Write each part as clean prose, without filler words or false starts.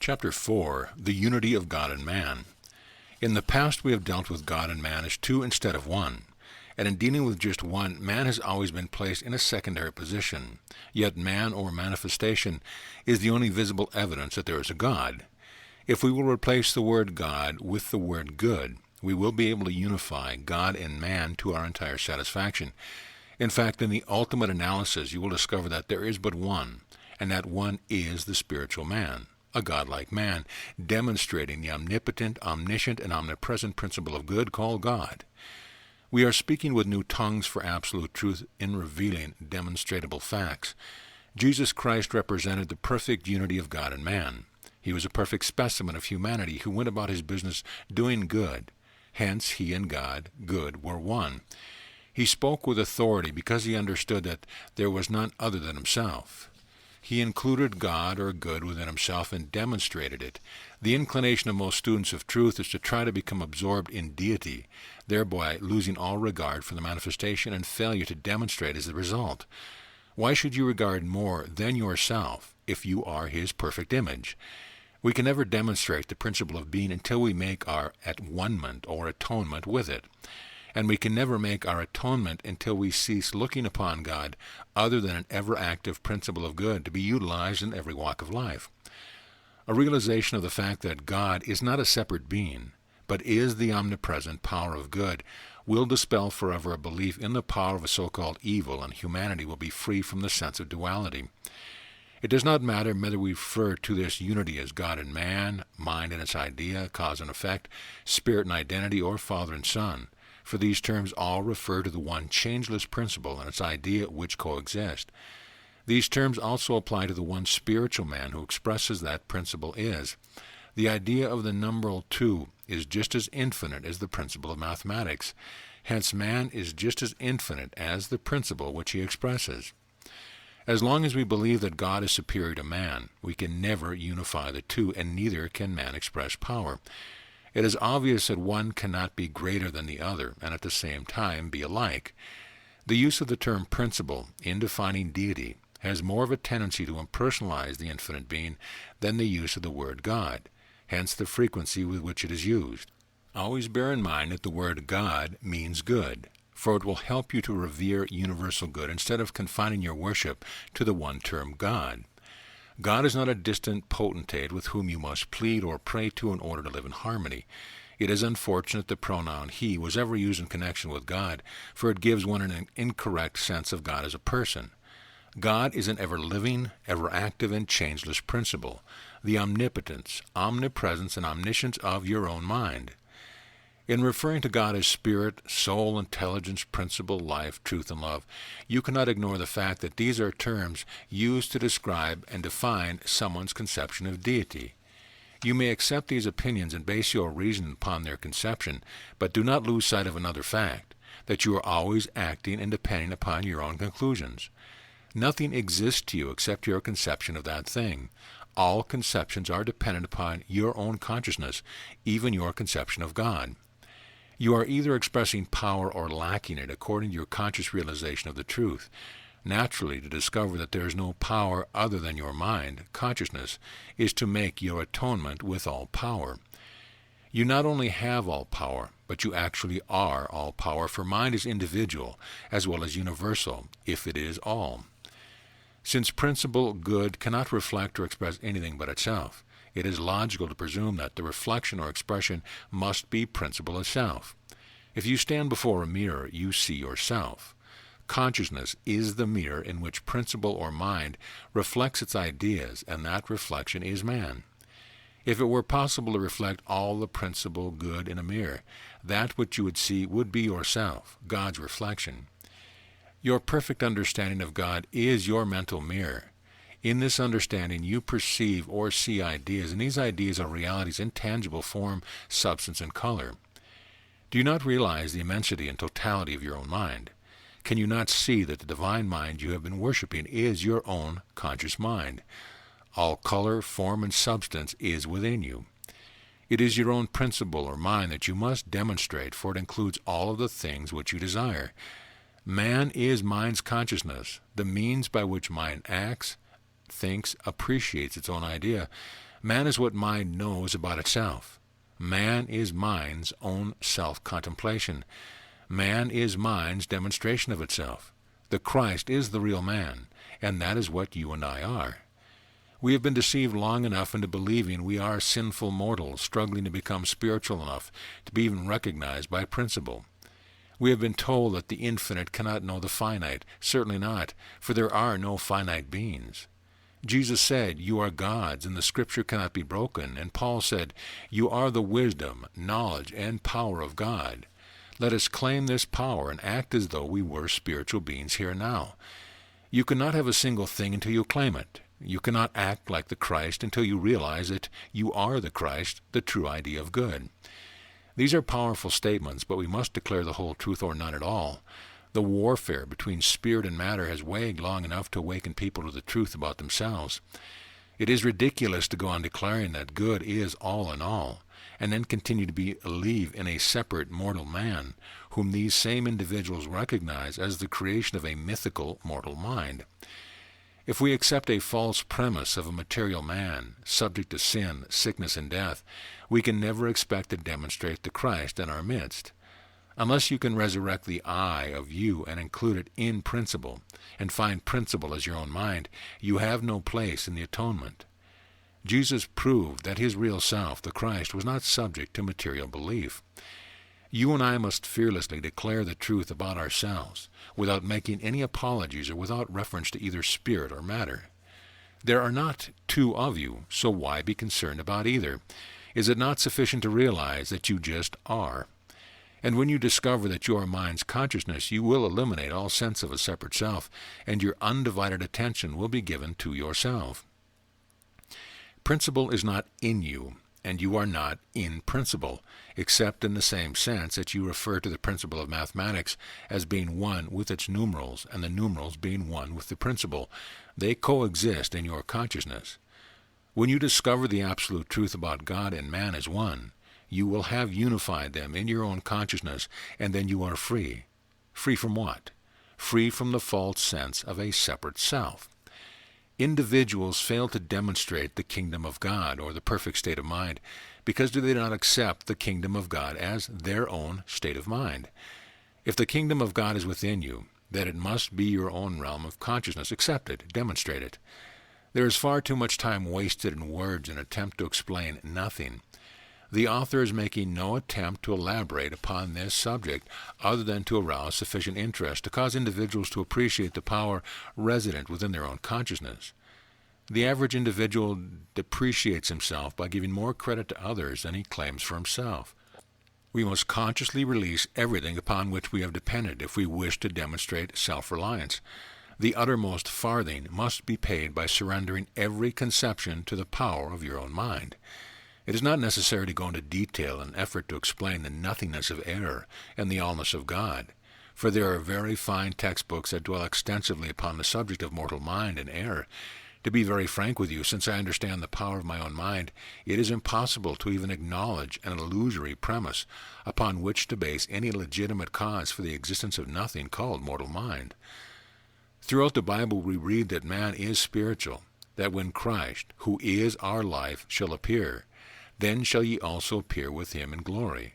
Chapter 4. The Unity of God and Man. In the past we have dealt with God and man as two instead of one, and in dealing with just one, man has always been placed in a secondary position. Yet man, or manifestation, is the only visible evidence that there is a God. If we will replace the word God with the word good, we will be able to unify God and man to our entire satisfaction. In fact, in the ultimate analysis, you will discover that there is but one, and that one is the spiritual man, a godlike man, demonstrating the omnipotent, omniscient, and omnipresent principle of good called God. We are speaking with new tongues for absolute truth in revealing demonstrable facts. Jesus Christ represented the perfect unity of God and man. He was a perfect specimen of humanity who went about his business doing good. Hence, he and God, good, were one. He spoke with authority because he understood that there was none other than himself. He included God or good within himself and demonstrated it. The inclination of most students of truth is to try to become absorbed in deity, thereby losing all regard for the manifestation and failure to demonstrate as the result. Why should you regard more than yourself if you are his perfect image? We can never demonstrate the principle of being until we make our at-one-ment or atonement with it. And we can never make our atonement until we cease looking upon God other than an ever-active principle of good to be utilized in every walk of life. A realization of the fact that God is not a separate being, but is the omnipresent power of good, will dispel forever a belief in the power of a so-called evil, and humanity will be free from the sense of duality. It does not matter whether we refer to this unity as God and man, mind and its idea, cause and effect, spirit and identity, or father and son, for these terms all refer to the one changeless principle and its idea which coexist. These terms also apply to the one spiritual man who expresses that principle is. The idea of the numeral 2 is just as infinite as the principle of mathematics. Hence man is just as infinite as the principle which he expresses. As long as we believe that God is superior to man, we can never unify the two, and neither can man express power. It is obvious that one cannot be greater than the other, and at the same time be alike. The use of the term principle in defining deity has more of a tendency to impersonalize the infinite being than the use of the word God, hence the frequency with which it is used. Always bear in mind that the word God means good, for it will help you to revere universal good instead of confining your worship to the one term God. God is not a distant potentate with whom you must plead or pray to in order to live in harmony. It is unfortunate the pronoun he was ever used in connection with God, for it gives one an incorrect sense of God as a person. God is an ever-living, ever-active, and changeless principle, the omnipotence, omnipresence, and omniscience of your own mind. In referring to God as spirit, soul, intelligence, principle, life, truth, and love, you cannot ignore the fact that these are terms used to describe and define someone's conception of deity. You may accept these opinions and base your reason upon their conception, but do not lose sight of another fact, that you are always acting and depending upon your own conclusions. Nothing exists to you except your conception of that thing. All conceptions are dependent upon your own consciousness, even your conception of God. You are either expressing power or lacking it according to your conscious realization of the truth. Naturally, to discover that there is no power other than your mind, consciousness, is to make your atonement with all power. You not only have all power, but you actually are all power, for mind is individual as well as universal, if it is all. Since principle good cannot reflect or express anything but itself, it is logical to presume that the reflection or expression must be principle itself. If you stand before a mirror, you see yourself. Consciousness is the mirror in which principle or mind reflects its ideas, and that reflection is man. If it were possible to reflect all the principle good in a mirror, that which you would see would be yourself, God's reflection. Your perfect understanding of God is your mental mirror. In this understanding, you perceive or see ideas, and these ideas are realities in tangible form, substance, and color. Do you not realize the immensity and totality of your own mind? Can you not see that the divine mind you have been worshiping is your own conscious mind? All color, form, and substance is within you. It is your own principle or mind that you must demonstrate, for it includes all of the things which you desire. Man is mind's consciousness, the means by which mind acts, thinks, appreciates its own idea. Man is what mind knows about itself. Man is mind's own self-contemplation. Man is mind's demonstration of itself. The Christ is the real man, and that is what you and I are. We have been deceived long enough into believing we are sinful mortals struggling to become spiritual enough to be even recognized by principle. We have been told that the infinite cannot know the finite. Certainly not, for there are no finite beings. Jesus said, "You are gods, and the Scripture cannot be broken." And Paul said, "You are the wisdom, knowledge, and power of God." Let us claim this power and act as though we were spiritual beings here and now. You cannot have a single thing until you claim it. You cannot act like the Christ until you realize that you are the Christ, the true idea of good. These are powerful statements, but we must declare the whole truth or none at all. The warfare between spirit and matter has waged long enough to awaken people to the truth about themselves. It is ridiculous to go on declaring that good is all in all, and then continue to believe in a separate mortal man, whom these same individuals recognize as the creation of a mythical mortal mind. If we accept a false premise of a material man, subject to sin, sickness, and death, we can never expect to demonstrate the Christ in our midst. Unless you can resurrect the I of you and include it in principle, and find principle as your own mind, you have no place in the atonement. Jesus proved that his real self, the Christ, was not subject to material belief. You and I must fearlessly declare the truth about ourselves, without making any apologies or without reference to either spirit or matter. There are not two of you, so why be concerned about either? Is it not sufficient to realize that you just are? And when you discover that you are mind's consciousness, you will eliminate all sense of a separate self, and your undivided attention will be given to yourself. Principle is not in you, and you are not in principle, except in the same sense that you refer to the principle of mathematics as being one with its numerals, and the numerals being one with the principle. They coexist in your consciousness. When you discover the absolute truth about God and man as one, you will have unified them in your own consciousness, and then you are free. Free from what? Free from the false sense of a separate self. Individuals fail to demonstrate the kingdom of God, or the perfect state of mind, because do they not accept the kingdom of God as their own state of mind? If the kingdom of God is within you, then it must be your own realm of consciousness. Accept it, demonstrate it. There is far too much time wasted in words in an attempt to explain nothing. The author is making no attempt to elaborate upon this subject other than to arouse sufficient interest to cause individuals to appreciate the power resident within their own consciousness. The average individual depreciates himself by giving more credit to others than he claims for himself. We must consciously release everything upon which we have depended if we wish to demonstrate self-reliance. The uttermost farthing must be paid by surrendering every conception to the power of your own mind. It is not necessary to go into detail in an effort to explain the nothingness of error and the allness of God, for there are very fine textbooks that dwell extensively upon the subject of mortal mind and error. To be very frank with you, since I understand the power of my own mind, it is impossible to even acknowledge an illusory premise upon which to base any legitimate cause for the existence of nothing called mortal mind. Throughout the Bible we read that man is spiritual, that when Christ, who is our life, shall appear, then shall ye also appear with him in glory.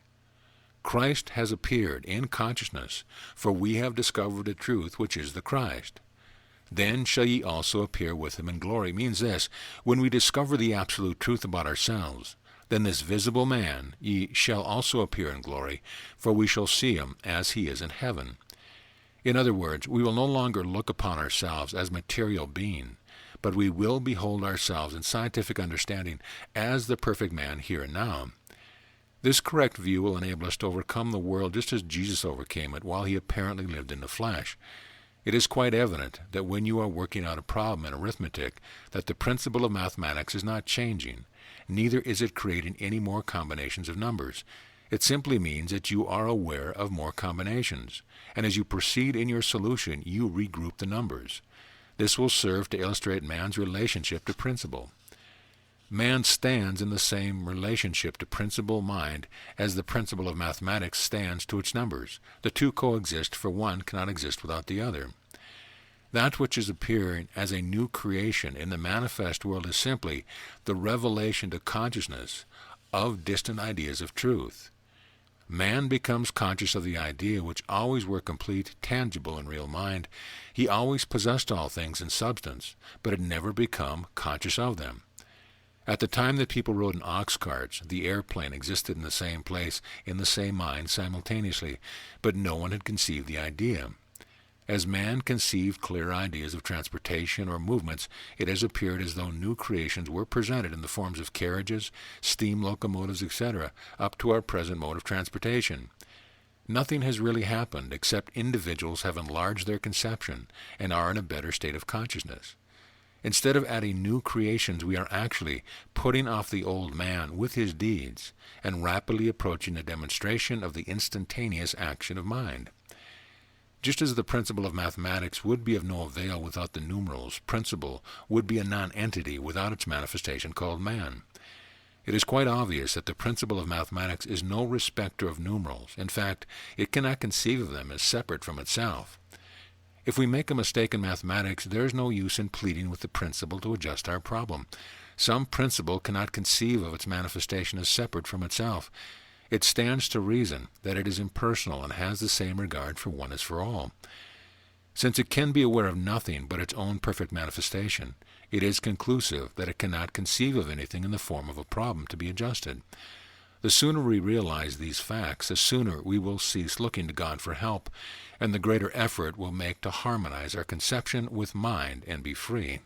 Christ has appeared in consciousness, for we have discovered the truth which is the Christ. Then shall ye also appear with him in glory means this: when we discover the absolute truth about ourselves, then this visible man ye shall also appear in glory, for we shall see him as he is in heaven. In other words, we will no longer look upon ourselves as material being, but we will behold ourselves in scientific understanding as the perfect man here and now. This correct view will enable us to overcome the world just as Jesus overcame it while he apparently lived in the flesh. It is quite evident that when you are working out a problem in arithmetic, that the principle of mathematics is not changing, neither is it creating any more combinations of numbers. It simply means that you are aware of more combinations, and as you proceed in your solution, you regroup the numbers. This will serve to illustrate man's relationship to principle. Man stands in the same relationship to principle mind as the principle of mathematics stands to its numbers. The two coexist, for one cannot exist without the other. That which is appearing as a new creation in the manifest world is simply the revelation to consciousness of distant ideas of truth. Man becomes conscious of the idea which always were complete, tangible, and real mind. He always possessed all things in substance, but had never become conscious of them. At the time that people rode in ox carts, the airplane existed in the same place, in the same mind, simultaneously, but no one had conceived the idea. As man conceived clear ideas of transportation or movements, it has appeared as though new creations were presented in the forms of carriages, steam locomotives, etc., up to our present mode of transportation. Nothing has really happened except individuals have enlarged their conception and are in a better state of consciousness. Instead of adding new creations, we are actually putting off the old man with his deeds and rapidly approaching a demonstration of the instantaneous action of mind. Just as the principle of mathematics would be of no avail without the numerals, principle would be a non-entity without its manifestation called man. It is quite obvious that the principle of mathematics is no respecter of numerals. In fact, it cannot conceive of them as separate from itself. If we make a mistake in mathematics, there is no use in pleading with the principle to adjust our problem. Some principle cannot conceive of its manifestation as separate from itself. It stands to reason that it is impersonal and has the same regard for one as for all. Since it can be aware of nothing but its own perfect manifestation, it is conclusive that it cannot conceive of anything in the form of a problem to be adjusted. The sooner we realize these facts, the sooner we will cease looking to God for help, and the greater effort we'll make to harmonize our conception with mind and be free.